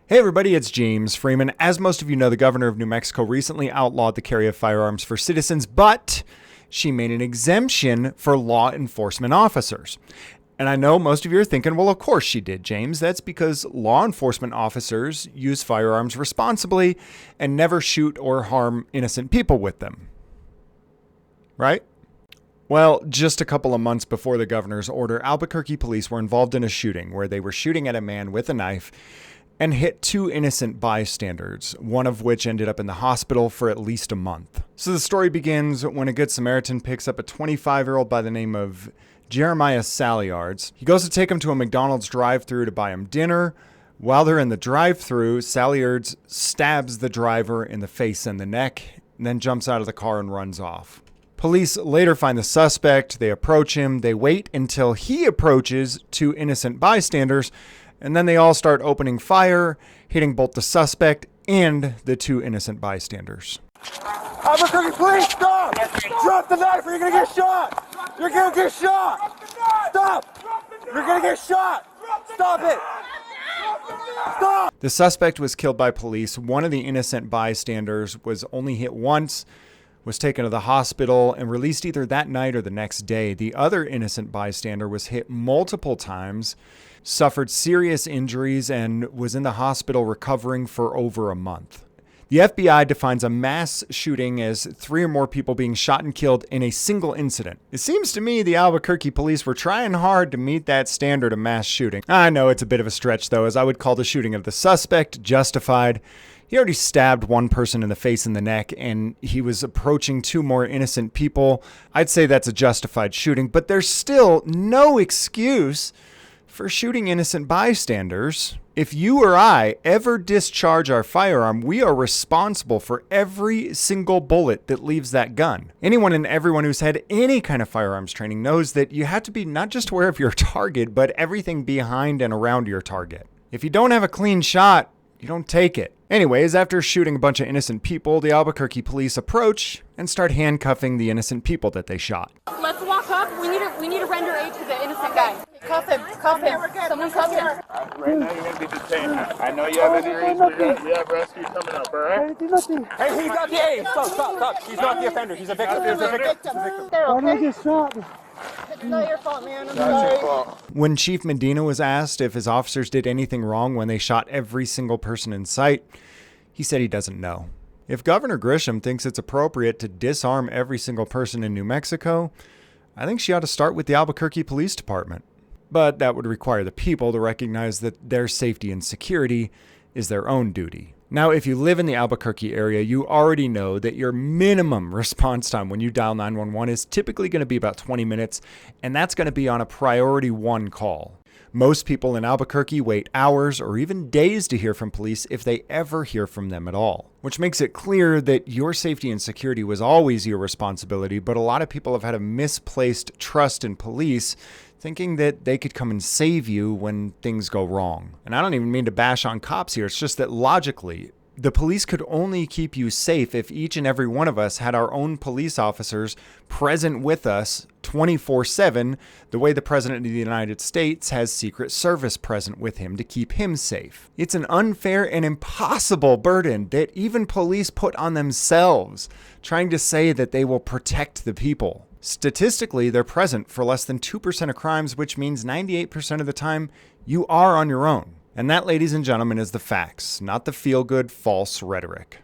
Hey everybody, it's Jamesfreeman. As most of you know, the governor of New Mexico recently outlawed the carry of firearms for citizens, but she made an exemption for law enforcement officers. And I know most of you are thinking, well, of course she did, James. That's because law enforcement officers use firearms responsibly and never shoot or harm innocent people with them. Right? Well, just a couple of months before the governor's order, Albuquerque police were involved in a shooting where they were shooting at a man with a knife and hit two innocent bystanders, one of which ended up in the hospital for at least a month. So the story begins when a good Samaritan picks up a 25-year-old by the name of Jeremiah Salyards. He goes to take him to a McDonald's drive-thru to buy him dinner. While they're in the drive-thru, Salyards stabs the driver in the face and the neck, and then jumps out of the car and runs off. Police later find the suspect. They approach him. They wait until he approaches two innocent bystanders, and then they all start opening fire, hitting both the suspect and the two innocent bystanders. Albuquerque, please stop! Drop the knife or you're gonna get shot! You're gonna get shot! Stop! You're gonna get shot! Stop it! Stop! The suspect was killed by police. One of the innocent bystanders was only hit once, was taken to the hospital and released either that night or the next day. The other innocent bystander was hit multiple times, suffered serious injuries, and was in the hospital recovering for over a month. The FBI defines a mass shooting as 3 or more people being shot and killed in a single incident. It seems to me the Albuquerque police were trying hard to meet that standard of mass shooting. I know it's a bit of a stretch though, as I would call the shooting of the suspect justified. He already stabbed one person in the face and the neck, and he was approaching 2 more innocent people. I'd say that's a justified shooting, but there's still no excuse for shooting innocent bystanders. If you or I ever discharge our firearm, we are responsible for every single bullet that leaves that gun. Anyone and everyone who's had any kind of firearms training knows that you have to be not just aware of your target, but everything behind and around your target. If you don't have a clean shot, you don't take it. Anyways, after shooting a bunch of innocent people, the Albuquerque police approach and start handcuffing the innocent people that they shot. Let's walk up. We need to render aid to the innocent guy. Cuff him. Cuff him. Someone cuff him. Right now you're going to be detained. I know you have injuries. We have rescue coming up, all right? Hey, he's not the A! Stop! He's not the offender. He's a victim. He's a victim. They're okay. Get shot. It's not your fault, man. I'm Not sorry. your fault. When Chief Medina was asked if his officers did anything wrong when they shot every single person in sight, he said he doesn't know. If Governor Grisham thinks it's appropriate to disarm every single person in New Mexico, I think she ought to start with the Albuquerque Police Department. But that would require the people to recognize that their safety and security is their own duty. Now, if you live in the Albuquerque area, you already know that your minimum response time when you dial 911 is typically going to be about 20 minutes, and that's going to be on a priority 1 call. Most people in Albuquerque wait hours or even days to hear from police if they ever hear from them at all, which makes it clear that your safety and security was always your responsibility, but a lot of people have had a misplaced trust in police, thinking that they could come and save you when things go wrong. And I don't even mean to bash on cops here. It's just that logically, the police could only keep you safe if each and every one of us had our own police officers present with us 24/7, the way the President of the United States has Secret Service present with him to keep him safe. It's an unfair and impossible burden that even police put on themselves, trying to say that they will protect the people. Statistically, they're present for less than 2% of crimes, which means 98% of the time you are on your own. And that, ladies and gentlemen, is the facts, not the feel-good false rhetoric.